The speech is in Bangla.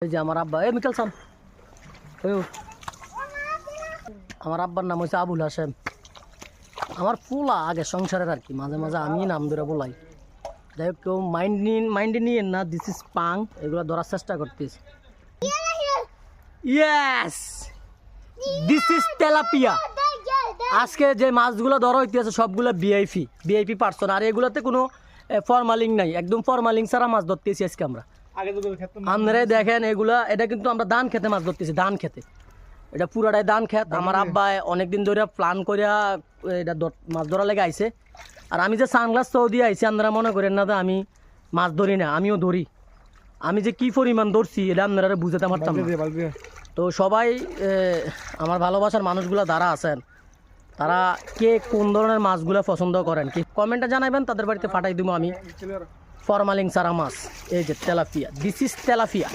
এই যে আমার আব্বা মিকাল সাম আমার আব্বার নাম হচ্ছে আবুল হাসেম। আমার পোলা আগে সংসারের আর কি, মাঝে মাঝে আমি নাম ধরে বলাই। যাই হোক, কেউ মাইন্ডে নিয়ে না, দিস ইজ পাং, এগুলো ধরার চেষ্টা করতেছি। Yes, this is tilapia. আজকে যে মাছগুলো ধরা হইতেছে সবগুলো ভিআইপি পার্সন, আর এগুলোতে কোনো ফরমালিং নাই, একদম ফরমালিং ছাড়া মাছ ধরতেছি আজকে আমরা। আপনারাই দেখেন এগুলা, এটা কিন্তু আমরা ধান খেতে মাছ ধরতেছি, ধান খেতে, এটা পুরাটাই ধান খেত। আমার আব্বা অনেকদিন ধরে প্ল্যান করিয়া এটা মাছ ধরা লেগে আইছে। আর আমি যে সানগ্লাস দিয়ে আইছি, আপনারা মনে করেন না যে আমি মাছ ধরি না, আমিও ধরি। আমি যে কি পরিমাণ ধরছি এটা আপনারা বুঝাতে পারতাম না। তো সবাই আমার ভালোবাসার মানুষগুলো যারা আছেন, তারা কে কোন ধরনের মাছগুলো পছন্দ করেন কি কমেন্টে জানাবেন, তাদের বাড়িতে পাঠাই দিব আমি ফরমালিং সারা মাছ। এই যে তেলাপিয়া, দিস ইজ তেলাপিয়া।